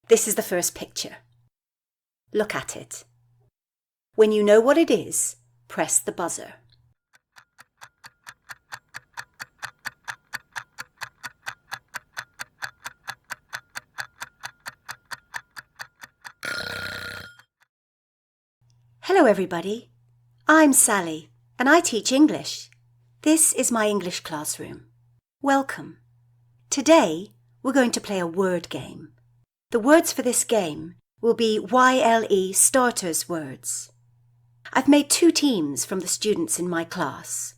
This is the first picture. Look at it. When you know what it is, press the buzzer. Hello everybody, I'm Sally and I teach English. This is my English classroom. Welcome. Today we're going to play a word game. The words for this game will be YLE Starters words. I've made 2 teams from the students in my class.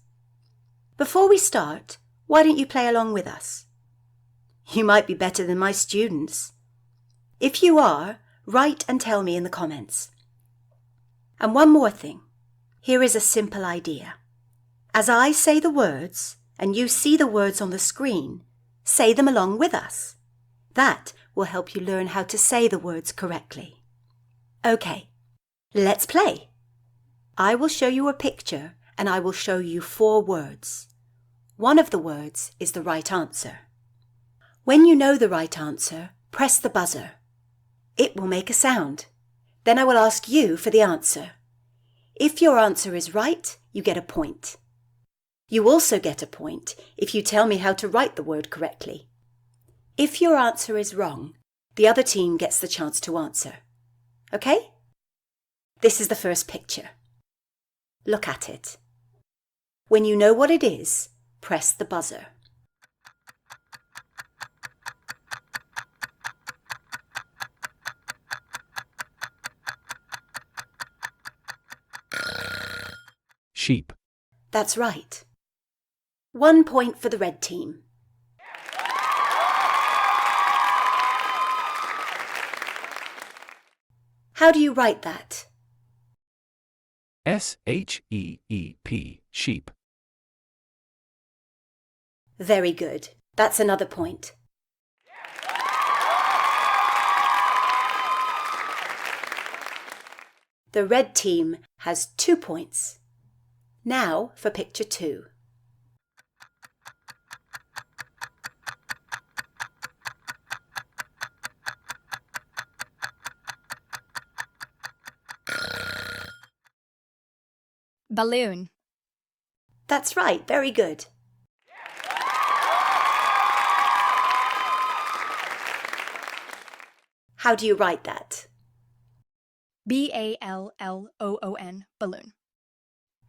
Before we start, why don't you play along with us? You might be better than my students. If you are, write and tell me in the comments. And one more thing. Here is a simple idea. As I say the words and you see the words on the screen, say them along with us. That will help you learn how to say the words correctly. Okay, let's play. I will show you a picture and I will show you 4 words. One of the words is the right answer. When you know the right answer, press the buzzer. It will make a sound. Then I will ask you for the answer. If your answer is right, you get a point. You also get a point if you tell me how to write the word correctly. If your answer is wrong, the other team gets the chance to answer. Okay? This is the first picture. Look at it. When you know what it is, press the buzzer. Sheep. That's right. 1 point for the red team. How do you write that? S-H-E-E-P, sheep. Very good. That's another point. The red team has 2 points. Now for picture 2. Balloon. That's right, very good. How do you write that? B-A-L-L-O-O-N, balloon.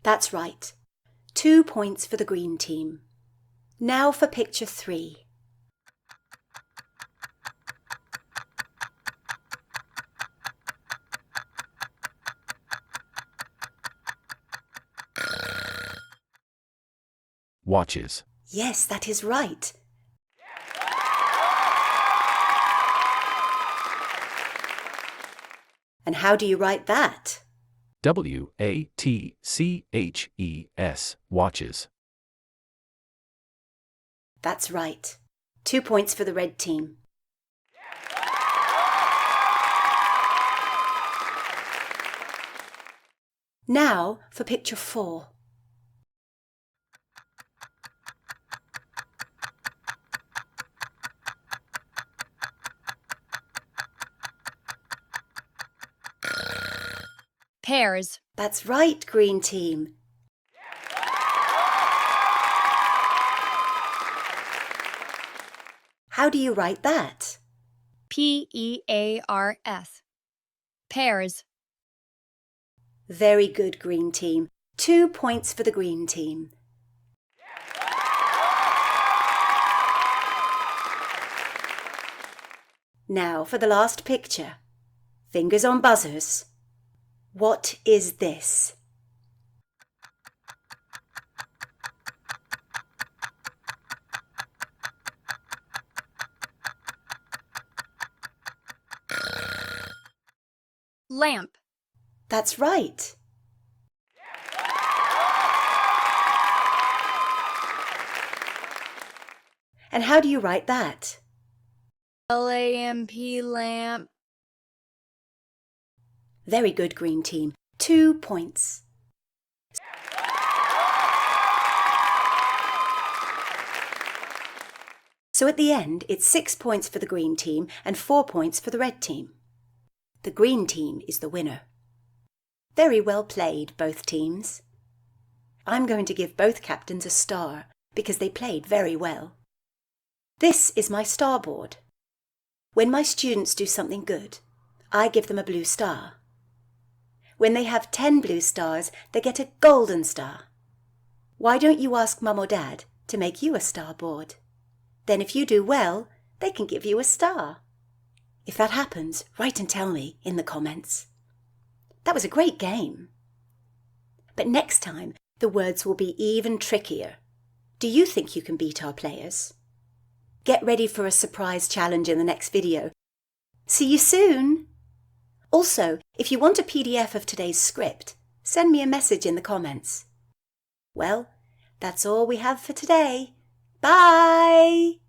That's right. 2 points for the green team. Now for picture 3. Watches. Yes, that is right. And how do you write that? W-A-T-C-H-E-S, watches. That's right. 2 points for the red team. Now for picture 4. Pears. That's right, green team. How do you write that? P-E-A-R-S. Pears. Very good, green team. 2 points for the green team. Now for the last picture. Fingers on buzzers. What is this? Lamp. That's right. And how do you write that? L-A-M-P, lamp. Very good, green team. 2 points. So at the end, it's 6 points for the green team and 4 points for the red team. The green team is the winner. Very well played, both teams. I'm going to give both captains a star because they played very well. This is my star board. When my students do something good, I give them a blue star. When they have 10 blue stars, they get a golden star. Why don't you ask Mum or Dad to make you a star board? Then if you do well, they can give you a star. If that happens, write and tell me in the comments. That was a great game. But next time, the words will be even trickier. Do you think you can beat our players? Get ready for a surprise challenge in the next video. See you soon! Also, if you want a PDF of today's script, send me a message in the comments. Well, that's all we have for today. Bye!